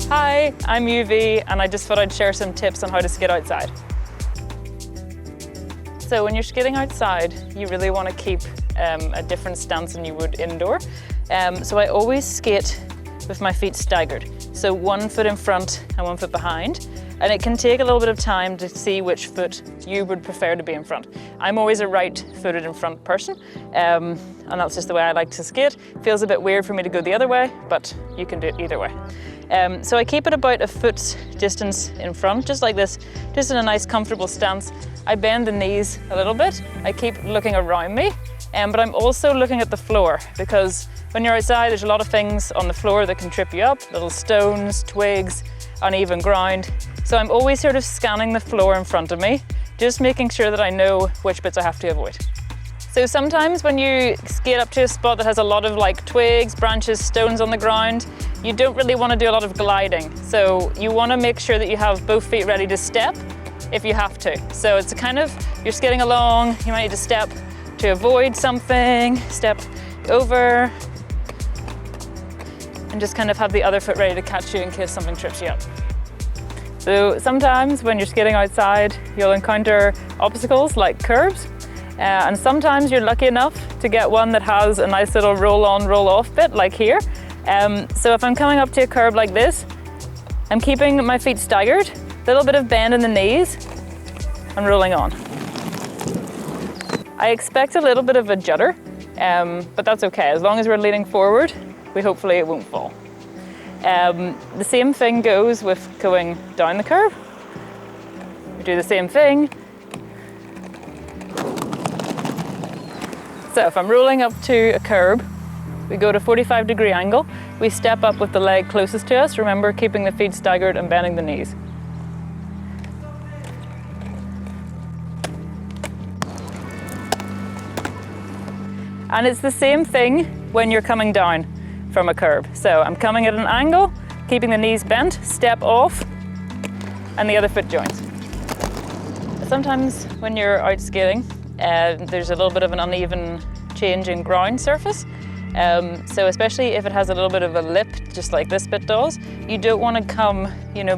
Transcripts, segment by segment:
Hi, I'm UV and I just thought I'd share some tips on how to skate outside. So when you're skating outside, you really want to keep a different stance than you would indoor. So I always skate with my feet staggered. So 1 foot in front and 1 foot behind. And it can take a little bit of time to see which foot you would prefer to be in front. I'm always a right-footed in front person, and that's just the way I like to skate. Feels a bit weird for me to go the other way, but you can do it either way. So I keep it about a foot's distance in front, just like this, just in a nice comfortable stance. I bend the knees a little bit. I keep looking around me, but I'm also looking at the floor, because when you're outside, there's a lot of things on the floor that can trip you up, little stones, twigs, uneven ground. So I'm always sort of scanning the floor in front of me, just making sure that I know which bits I have to avoid. So sometimes when you skate up to a spot that has a lot of like twigs, branches, stones on the ground, you don't really want to do a lot of gliding. So you want to make sure that you have both feet ready to step if you have to. So it's a kind of, you're skating along, you might need to step to avoid something, step over, and just kind of have the other foot ready to catch you in case something trips you up. So sometimes when you're skating outside, you'll encounter obstacles like curbs, and sometimes you're lucky enough to get one that has a nice little roll-on, roll-off bit like here. So if I'm coming up to a curb like this, I'm keeping my feet staggered, a little bit of bend in the knees, and rolling on. I expect a little bit of a judder, but that's okay. As long as we're leaning forward, hopefully it won't fall. The same thing goes with going down the curve. We do the same thing. So if I'm rolling up to a curb, we go to 45-degree angle. We step up with the leg closest to us. Remember, keeping the feet staggered and bending the knees. And it's the same thing when you're coming down from a curb. So I'm coming at an angle, keeping the knees bent, step off, and the other foot joins. Sometimes when you're out skating, there's a little bit of an uneven change in ground surface. So especially if it has a little bit of a lip, just like this bit does, you don't want to come,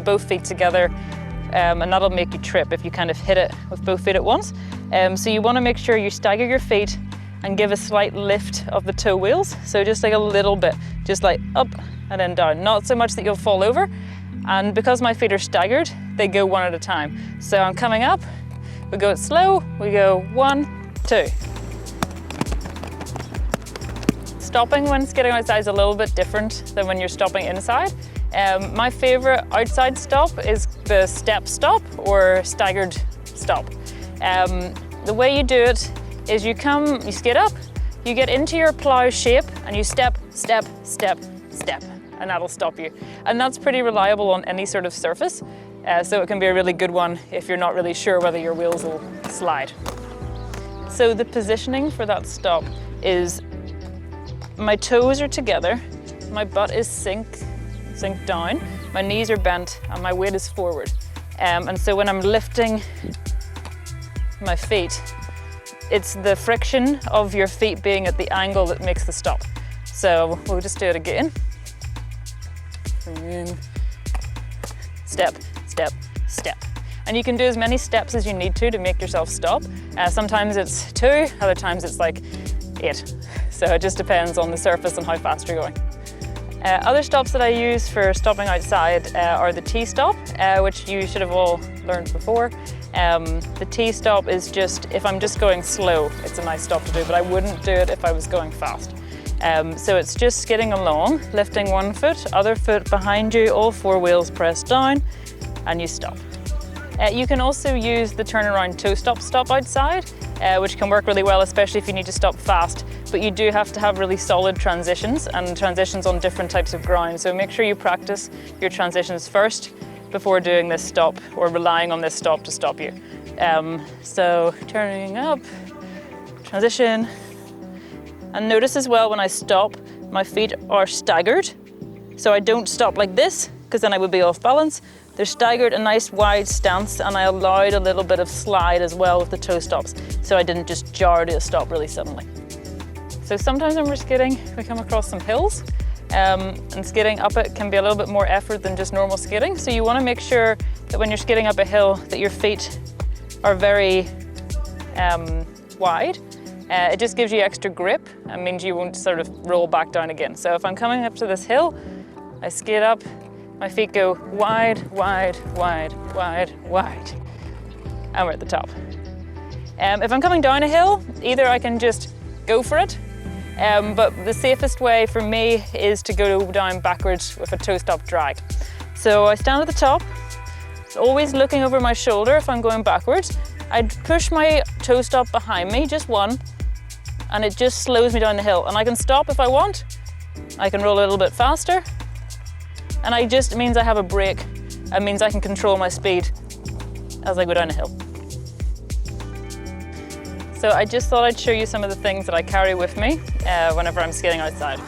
both feet together, and that'll make you trip if you kind of hit it with both feet at once. So you want to make sure you stagger your feet and give a slight lift of the toe wheels. So just like a little bit, just like up and then down. Not so much that you'll fall over. And because my feet are staggered, they go one at a time. So I'm coming up, we go slow, we go 1, 2. Stopping when skating outside is a little bit different than when you're stopping inside. My favorite outside stop is the step stop or staggered stop. The way you do it is you skate up, you get into your plow shape and you step, step, step, step, and that'll stop you. And that's pretty reliable on any sort of surface, so it can be a really good one if you're not really sure whether your wheels will slide. So the positioning for that stop is my toes are together, my butt is synced down, my knees are bent, and my weight is forward. And so when I'm lifting my feet, it's the friction of your feet being at the angle that makes the stop. So we'll just do it again. And step, step, step. And you can do as many steps as you need to make yourself stop. Sometimes it's 2, other times it's like 8. So it just depends on the surface and how fast you're going. Other stops that I use for stopping outside are the T-stop, which you should have all learned before. The T-stop is just, if I'm just going slow, it's a nice stop to do, but I wouldn't do it if I was going fast. So it's just skidding along, lifting one foot, other foot behind you, all 4 wheels pressed down, and you stop. You can also use the turnaround toe stop outside, which can work really well, especially if you need to stop fast. But you do have to have really solid transitions and transitions on different types of ground. So make sure you practice your transitions first before doing this stop or relying on this stop to stop you. So turning up, transition. And notice as well when I stop, my feet are staggered. So I don't stop like this, because then I would be off balance. They're staggered, a nice wide stance, and I allowed a little bit of slide as well with the toe stops, so I didn't just jar to a stop really suddenly. So sometimes when we're skating, we come across some hills, and skating up it can be a little bit more effort than just normal skating. So you want to make sure that when you're skating up a hill that your feet are very wide. It just gives you extra grip and means you won't sort of roll back down again. So if I'm coming up to this hill, I skate up, my feet go wide, wide, wide, wide, wide, and we're at the top. If I'm coming down a hill, either I can just go for it, but the safest way for me is to go down backwards with a toe stop drag. So I stand at the top, always looking over my shoulder if I'm going backwards. I'd push my toe stop behind me, just one, and it just slows me down the hill. And I can stop if I want. I can roll a little bit faster. And it means I have a brake. It means I can control my speed as I go down the hill. So I just thought I'd show you some of the things that I carry with me whenever I'm skating outside.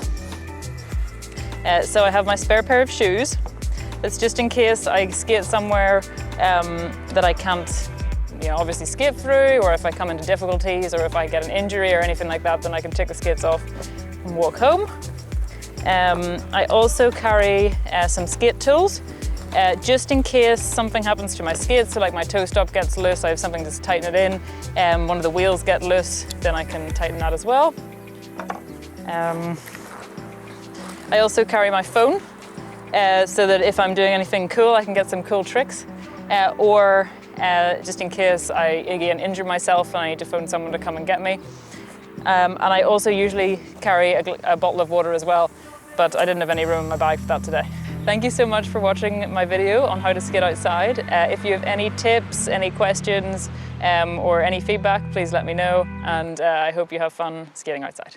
So I have my spare pair of shoes. That's just in case I skate somewhere that I can't obviously skate through, or if I come into difficulties, or if I get an injury or anything like that, then I can take the skates off and walk home. I also carry some skate tools, just in case something happens to my skates, so like my toe stop gets loose, I have something to tighten it in. One of the wheels get loose, then I can tighten that as well. I also carry my phone, so that if I'm doing anything cool, I can get some cool tricks, or just in case I, again, injure myself and I need to phone someone to come and get me. And I also usually carry a bottle of water as well, but I didn't have any room in my bag for that today. Thank you so much for watching my video on how to skate outside. If you have any tips, any questions, or any feedback, please let me know, and I hope you have fun skating outside.